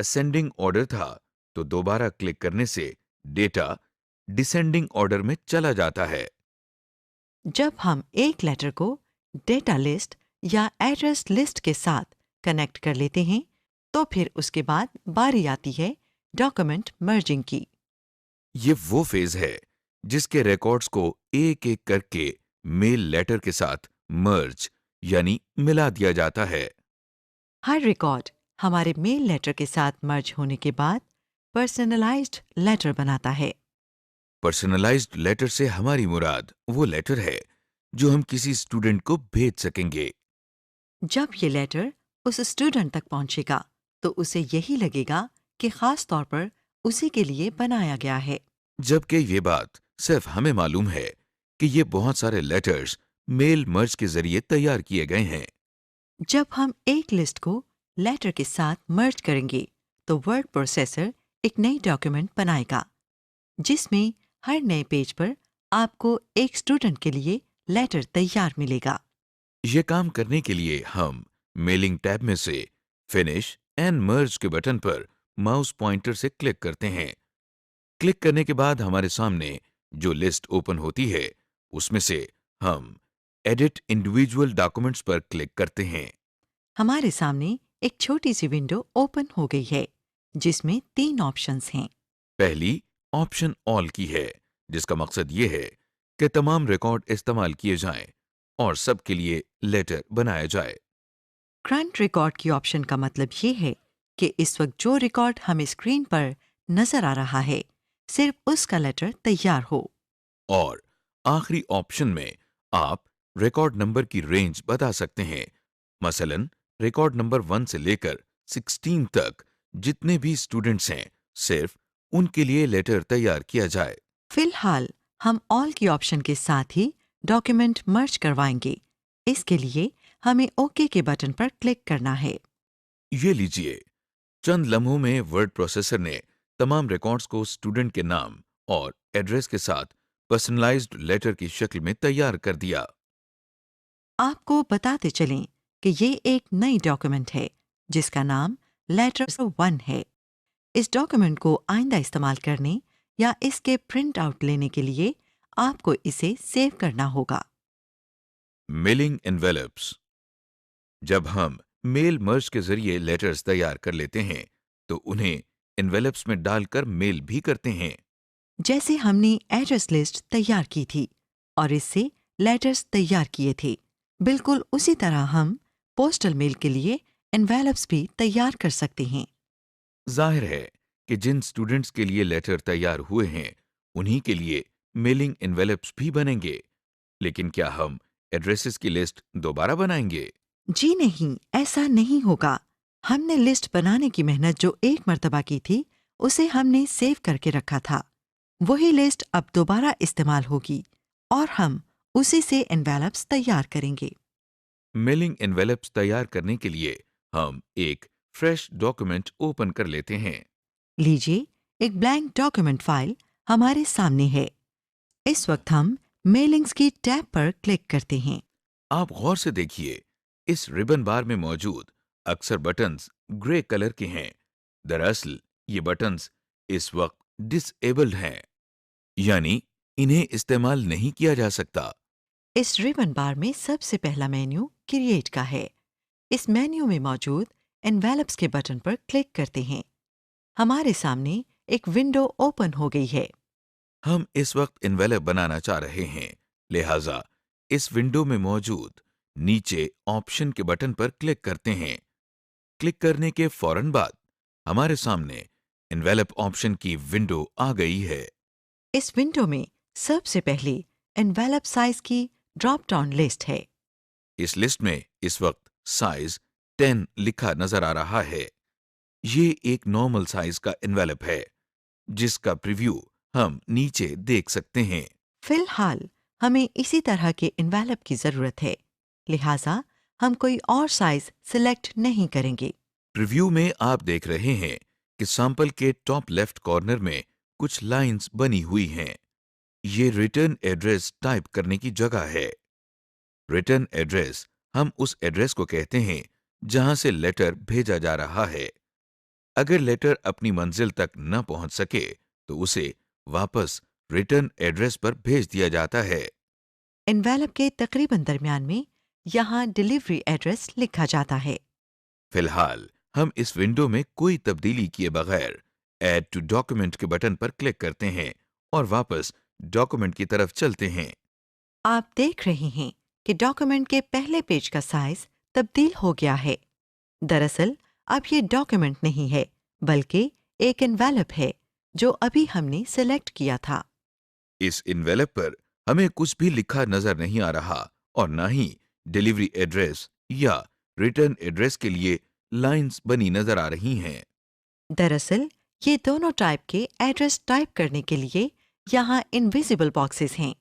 असेंडिंग ऑर्डर था, तो दोबारा क्लिक करने से डेटा डिसेंडिंग ऑर्डर में चला जाता है। जब हम एक लेटर को डेटा लिस्ट या एड्रेस लिस्ट के साथ कनेक्ट कर लेते हैं, तो फिर उसके बाद बारी आती है डॉक्यूमेंट मर्जिंग की। ये वो फेज है जिसके रिकॉर्ड्स को एक एक करके मेल लेटर के साथ मर्ज यानी मिला दिया जाता है। हर रिकॉर्ड हमारे मेल लेटर के साथ मर्ज होने के बाद पर्सनलाइज्ड लेटर बनाता है। पर्सनलाइज्ड लेटर से हमारी मुराद वो लेटर है जो हम किसी स्टूडेंट को भेज सकेंगे। जब ये लेटर उस स्टूडेंट तक पहुंचेगा तो उसे यही लगेगा कि खास तौर पर उसी के लिए बनाया गया है। जबकि ये बात सिर्फ हमें मालूम है कि ये बहुत सारे लेटर्स मेल मर्ज के जरिए तैयार किए गए हैं। जब हम एक लिस्ट को लेटर के साथ मर्ज करेंगे तो वर्ड प्रोसेसर एक नई डॉक्यूमेंट बनाएगा जिसमें हर नए पेज पर आपको एक स्टूडेंट के लिए लेटर तैयार मिलेगा। ये काम करने के लिए हम मेलिंग टैब में से फिनिश एंड मर्ज के बटन पर माउस पॉइंटर से क्लिक करते हैं। क्लिक करने के बाद हमारे सामने जो लिस्ट ओपन होती है उसमें से हम एडिट इंडिविजुअल डॉक्यूमेंट्स पर क्लिक करते हैं। हमारे सामने एक छोटी सी विंडो ओपन हो गई है जिसमें 3 ऑप्शंस हैं। पहली ऑप्शन ऑल की है, जिसका मकसद ये है कि तमाम रिकॉर्ड इस्तेमाल किए जाएं और सबके लिए लेटर बनाया जाए। करंट रिकॉर्ड की ऑप्शन का मतलब ये है कि इस वक्त जो रिकॉर्ड हमें स्क्रीन पर नजर आ रहा है सिर्फ उसका लेटर तैयार हो। और आखिरी ऑप्शन में आप रिकॉर्ड नंबर की रेंज बता सकते हैं। मसलन रिकॉर्ड नंबर 1 से लेकर 16 तक जितने भी स्टूडेंट्स हैं सिर्फ उनके लिए लेटर तैयार किया जाए। फिलहाल हम ऑल की ऑप्शन के साथ ही डॉक्यूमेंट मर्ज करवाएंगे। इसके लिए हमें ओके के बटन पर क्लिक करना है। ये लीजिए, चंद लम्हों में वर्ड प्रोसेसर ने तमाम रिकॉर्ड्स को स्टूडेंट के नाम और एड्रेस के साथ पर्सनलाइज्ड लेटर की शक्ल में तैयार कर दिया। आपको बताते चलें कि ये एक नई डॉक्यूमेंट है जिसका नाम लेटर 1 है। इस डॉक्यूमेंट को आइंदा इस्तेमाल करने या इसके प्रिंट आउट लेने के लिए आपको इसे सेव करना होगा। Mailing envelopes. जब हम मेल मर्ज के जरिए लेटर्स तैयार कर लेते हैं तो उन्हें एनवेलप्स में डालकर मेल भी करते हैं। जैसे हमने एड्रेस लिस्ट तैयार की थी और इससे लेटर्स तैयार किए थे, बिल्कुल उसी तरह हम पोस्टल मेल के लिए एनवेलप्स भी तैयार कर सकते हैं। जाहिर है कि जिन स्टूडेंट्स के लिए लेटर तैयार हुए हैं उन्हीं के लिए मेलिंग एनवेलप्स भी बनेंगे। लेकिन क्या हम एड्रेसेस की लिस्ट दोबारा बनाएंगे? जी नहीं, ऐसा नहीं होगा। हमने लिस्ट बनाने की मेहनत जो एक मर्तबा की थी उसे हमने सेव करके रखा था। वही लिस्ट अब दोबारा इस्तेमाल होगी और हम उसी से एनवेलप्स तैयार करेंगे। मेलिंग एनवेलप्स तैयार करने के लिए हम एक फ्रेश डॉक्यूमेंट ओपन कर लेते हैं। लीजिए, एक ब्लैंक डॉक्यूमेंट फाइल हमारे सामने है। इस वक्त हम मेलिंग्स की टैब पर क्लिक करते हैं। आप गौर से देखिए, इस रिबन बार में मौजूद अक्सर बटन्स ग्रे कलर के हैं। दरअसल ये बटन्स इस वक्त डिसेबल्ड हैं, यानी इन्हें इस्तेमाल नहीं किया जा सकता। इस रिबन बार में सबसे पहला मेन्यू क्रिएट का है। इस मेन्यू में मौजूद एनवेलप्स के बटन पर क्लिक करते हैं। हमारे सामने एक विंडो ओपन हो गई है। हम इस वक्त एनवेलप बनाना चाह रहे हैं, लिहाजा इस विंडो में मौजूद नीचे ऑप्शन के बटन पर क्लिक करते हैं। क्लिक करने के फौरन बाद हमारे सामने एनवेलप ऑप्शन की विंडो आ गई है। इस विंडो में सबसे पहले एनवेलप साइज की ड्रॉप डाउन लिस्ट है। इस लिस्ट में इस वक्त साइज 10 लिखा नजर आ रहा है। ये एक नॉर्मल साइज का एनवेलप है जिसका प्रीव्यू हम नीचे देख सकते हैं। फिलहाल हमें इसी तरह के एनवेलप की जरूरत है, लिहाजा हम कोई और साइज सिलेक्ट नहीं करेंगे। प्रीव्यू में आप देख रहे हैं कि सैंपल के टॉप लेफ्ट कॉर्नर में कुछ लाइंस बनी हुई हैं। ये रिटर्न एड्रेस टाइप करने की जगह है। रिटर्न एड्रेस हम उस एड्रेस को कहते हैं जहां से लेटर भेजा जा रहा है। अगर लेटर अपनी मंजिल तक न पहुंच सके तो उसे वापस रिटर्न एड्रेस पर भेज दिया जाता है। एनवेलप के तकरीबन दरमियान में यहाँ डिलीवरी एड्रेस लिखा जाता है। फिलहाल हम इस विंडो में कोई तब्दीली किए बगैर ऐड टू डॉक्यूमेंट के बटन पर क्लिक करते हैं और वापस डॉक्यूमेंट की तरफ चलते हैं। आप देख रहे हैं कि डॉक्यूमेंट के पहले पेज का साइज तब्दील हो गया है। दरअसल अब ये डॉक्यूमेंट नहीं है बल्कि एक एनवेलप है जो अभी हमने सेलेक्ट किया था। इस इन्वेलप पर हमें कुछ भी लिखा नजर नहीं आ रहा और ना ही डिलीवरी एड्रेस या रिटर्न एड्रेस के लिए लाइंस बनी नजर आ रही हैं। दरअसल ये दोनों टाइप के एड्रेस टाइप करने के लिए यहाँ इनविजिबल बॉक्सेस हैं।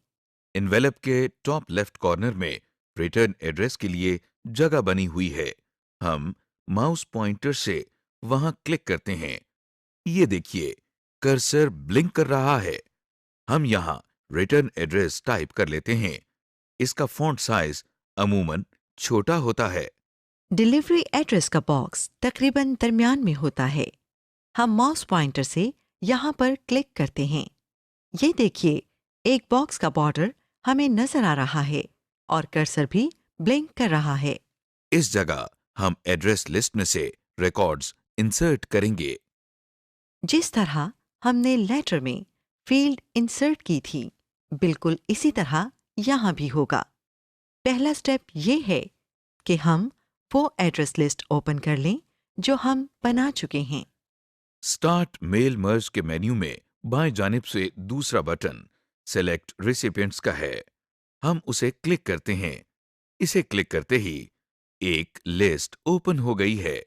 इन्वेलप के टॉप लेफ्ट कॉर्नर में रिटर्न एड्रेस के लिए जगह बनी हुई है। हम माउस पॉइंटर से वहां क्लिक करते हैं। ये देखिए, कर्सर ब्लिंक कर रहा है। हम यहां रिटर्न एड्रेस टाइप कर लेते हैं। इसका फॉन्ट साइज अमूमन छोटा होता है। डिलीवरी एड्रेस का बॉक्स तकरीबन दरमियान में होता है। हम माउस पॉइंटर से यहाँ पर क्लिक करते हैं। ये देखिए, एक बॉक्स का बॉर्डर हमें नजर आ रहा है और कर्सर भी ब्लिंक कर रहा है। इस जगह हम एड्रेस लिस्ट में से रिकॉर्ड्स इंसर्ट करेंगे। जिस तरह हमने लेटर में फील्ड इंसर्ट की थी, बिल्कुल इसी तरह यहाँ भी होगा। पहला स्टेप ये है कि हम वो एड्रेस लिस्ट ओपन कर लें जो हम बना चुके हैं। स्टार्ट मेल मर्ज के मेन्यू में बाएं जानिब से दूसरा बटन सेलेक्ट रिसिपिएंट्स का है। हम उसे क्लिक करते हैं। इसे क्लिक करते ही एक लिस्ट ओपन हो गई है।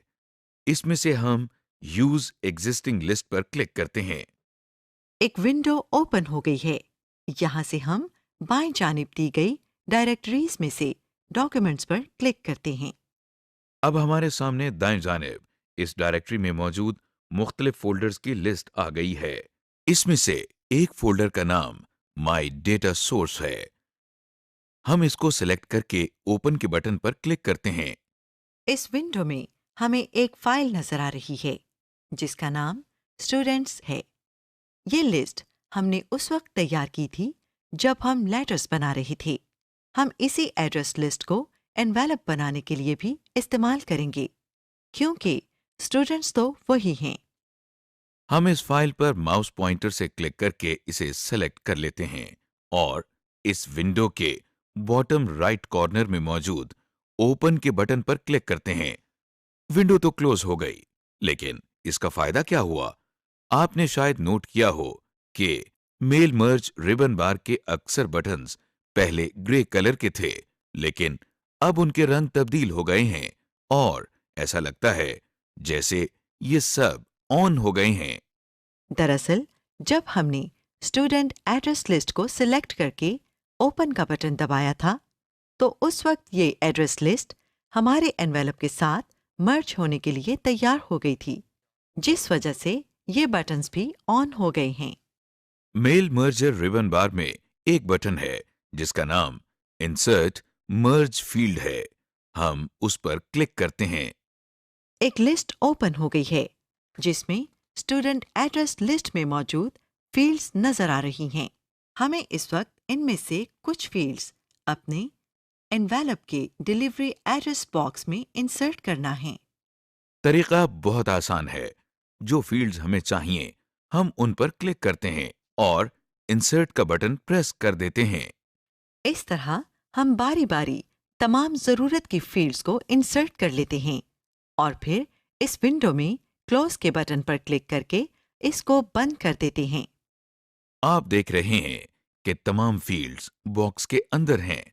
इसमें से हम यूज एग्जिस्टिंग लिस्ट पर क्लिक करते हैं। एक विंडो ओपन हो गई है। यहाँ से हम बाएं जानिब दी गई डायरेक्टरीज में से डॉक्यूमेंट्स पर क्लिक करते हैं। अब हमारे सामने दाएं जानिब इस डायरेक्टरी में मौजूद मुख्तलिफ फोल्डर्स की लिस्ट आ गई है। इसमें से एक फोल्डर का नाम माई डेटा सोर्स है। हम इसको सिलेक्ट करके ओपन के बटन पर क्लिक करते हैं। इस विंडो में हमें एक फाइल नजर आ रही है जिसका नाम स्टूडेंट्स है। ये लिस्ट हमने उस वक्त तैयार की थी जब हम लेटर्स बना रहे थे। हम इसी एड्रेस लिस्ट को एनवेलप बनाने के लिए भी इस्तेमाल करेंगे, क्योंकि स्टूडेंट्स तो वही हैं। हम इस फाइल पर माउस पॉइंटर से क्लिक करके इसे सेलेक्ट कर लेते हैं और इस विंडो के बॉटम राइट कॉर्नर में मौजूद ओपन के बटन पर क्लिक करते हैं। विंडो तो क्लोज हो गई, लेकिन इसका फायदा क्या हुआ? आपने शायद नोट किया हो कि मेल मर्ज रिबन बार के अक्सर बटन्स पहले ग्रे कलर के थे, लेकिन अब उनके रंग तब्दील हो गए हैं और ऐसा लगता है जैसे ये सब ऑन हो गए हैं। दरअसल जब हमने स्टूडेंट एड्रेस लिस्ट को सिलेक्ट करके ओपन का बटन दबाया था, तो उस वक्त ये एड्रेस लिस्ट हमारे एनवेलप के साथ मर्ज होने के लिए तैयार हो गई थी, जिस वजह से ये बटन्स भी ऑन हो गए हैं। मेल मर्जर रिबन बार में एक बटन है जिसका नाम इंसर्ट मर्ज फील्ड है। हम उस पर क्लिक करते हैं। एक लिस्ट ओपन हो गई है जिसमें स्टूडेंट एड्रेस लिस्ट में मौजूद फील्ड्स नजर आ रही हैं। हमें इस वक्त इनमें से कुछ फील्ड्स अपने एनवेलप के डिलीवरी एड्रेस बॉक्स में इंसर्ट करना है। तरीका बहुत आसान है। जो फील्ड्स हमें चाहिए हम उन पर क्लिक करते हैं और इंसर्ट का बटन प्रेस कर देते हैं। इस तरह हम बारी बारी तमाम जरूरत की फील्ड्स को इंसर्ट कर लेते हैं और फिर इस विंडो में क्लोज के बटन पर क्लिक करके इसको बंद कर देते हैं। आप देख रहे हैं कि तमाम फील्ड्स बॉक्स के अंदर हैं,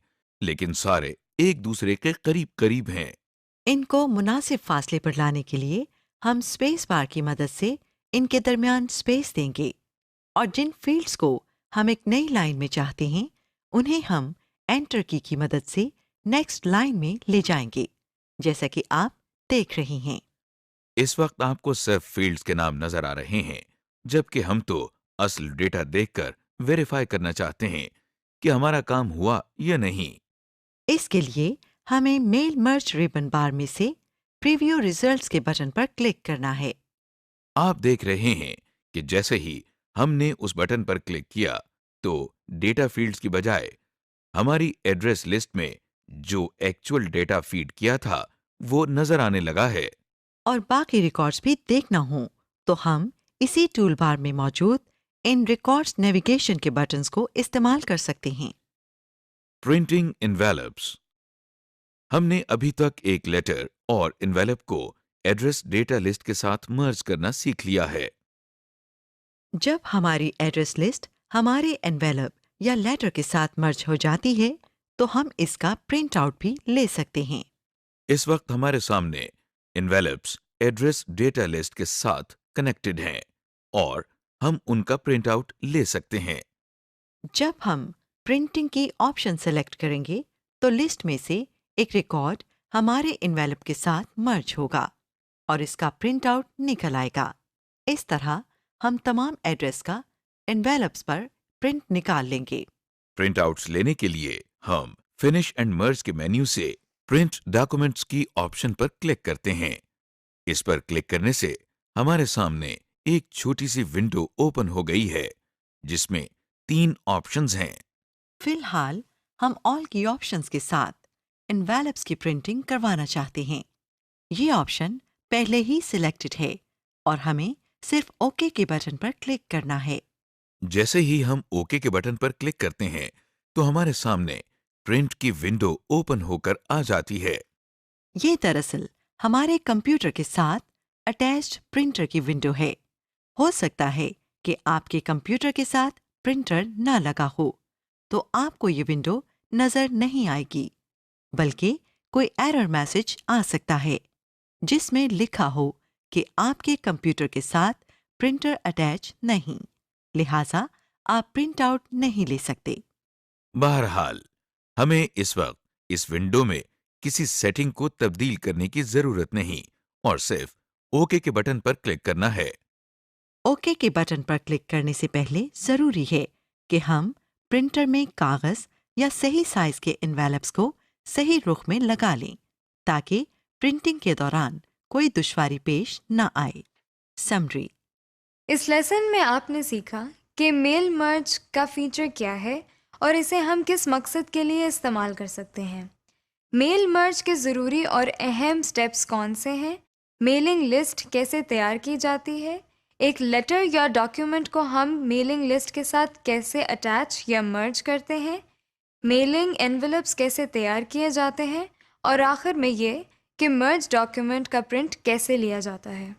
लेकिन सारे एक दूसरे के करीब करीब हैं। इनको मुनासिब फासले पर लाने के लिए हम स्पेस बार की मदद से इनके दरमियान स्पेस देंगे और जिन फील्ड्स को हम एक नई लाइन में चाहते हैं उन्हें हम एंटर की मदद से नेक्स्ट लाइन में ले जाएंगे, जैसा कि आप देख रहे हैं। इस वक्त आपको सिर्फ फील्ड्स के नाम नजर आ रहे हैं, जबकि हम तो असल डेटा देखकर वेरीफाई करना चाहते हैं कि हमारा काम हुआ या नहीं। इसके लिए हमें मेल मर्ज रिबन बार में से प्रीव्यू रिजल्ट्स के बटन पर क्लिक करना है। आप देख रहे हैं कि जैसे ही हमने उस बटन पर क्लिक किया तो डेटा फील्ड्स की बजाय हमारी एड्रेस लिस्ट में जो एक्चुअल डेटा फीड किया था वो नजर आने लगा है। और बाकी रिकॉर्ड्स भी देखना हो तो हम इसी टूल बार में मौजूद इन रिकॉर्ड्स नेविगेशन के बटन्स को इस्तेमाल कर सकते हैं। Printing envelopes. हमने अभी तक एक लेटर और एनवेलप को एड्रेस डेटा लिस्ट के साथ मर्ज करना सीख लिया है। जब हमारी एड्रेस लिस्ट हमारे एनवेलप या लेटर के साथ मर्ज हो जाती है तो हम इसका प्रिंट आउट भी ले सकते हैं। इस वक्त हमारे सामने इन्वेलप्स एड्रेस डेटा लिस्ट के साथ कनेक्टेड हैं और हम उनका प्रिंट आउट ले सकते हैं। जब हम प्रिंटिंग की ऑप्शन सेलेक्ट करेंगे तो लिस्ट में से एक रिकॉर्ड हमारे इन्वेलप के साथ मर्ज होगा और इसका प्रिंट आउट निकल आएगा। इस तरह हम तमाम एड्रेस का एनवेलप्स पर प्रिंट निकाल लेंगे। प्रिंट आउट्स लेने के लिए हम फिनिश एंड मर्ज के मेन्यू से प्रिंट डॉक्यूमेंट्स की ऑप्शन पर क्लिक करते हैं। इस पर क्लिक करने से हमारे सामने एक छोटी सी विंडो ओपन हो गई है जिसमें 3 ऑप्शंस हैं। फिलहाल हम ऑल की ऑप्शंस के साथ एनवेलप्स की प्रिंटिंग करवाना चाहते हैं। ये ऑप्शन पहले ही सिलेक्टेड है और हमें सिर्फ ओके के बटन पर क्लिक करना है। जैसे ही हम ओके के बटन पर क्लिक करते हैं तो हमारे सामने प्रिंट की विंडो ओपन होकर आ जाती है। ये दरअसल हमारे कंप्यूटर के साथ अटैच्ड प्रिंटर की विंडो है। हो सकता है कि आपके कंप्यूटर के साथ प्रिंटर ना लगा हो तो आपको ये विंडो नजर नहीं आएगी, बल्कि कोई एरर मैसेज आ सकता है जिसमें लिखा हो कि आपके कंप्यूटर के साथ प्रिंटर अटैच नहीं, लिहाजा आप प्रिंट आउट नहीं ले सकते। बहरहाल हमें इस वक्त इस विंडो में किसी सेटिंग को तब्दील करने की जरूरत नहीं और सिर्फ ओके के बटन पर क्लिक करना है। ओके के बटन पर क्लिक करने से पहले जरूरी है कि हम प्रिंटर में कागज या सही साइज के एनवेलप्स को सही रुख में लगा लें ताकि प्रिंटिंग के दौरान कोई दुश्वारी पेश न आए। समरी। इस लेसन में आपने सीखा कि मेल मर्ज का फीचर क्या है और इसे हम किस मकसद के लिए इस्तेमाल कर सकते हैं। मेल मर्ज के ज़रूरी और अहम स्टेप्स कौन से हैं, मेलिंग लिस्ट कैसे तैयार की जाती है, एक लेटर या डॉक्यूमेंट को हम मेलिंग लिस्ट के साथ कैसे अटैच या मर्ज करते हैं, मेलिंग एनवेलप्स कैसे तैयार किए जाते हैं और आखिर में ये कि मर्ज डॉक्यूमेंट का प्रिंट कैसे लिया जाता है।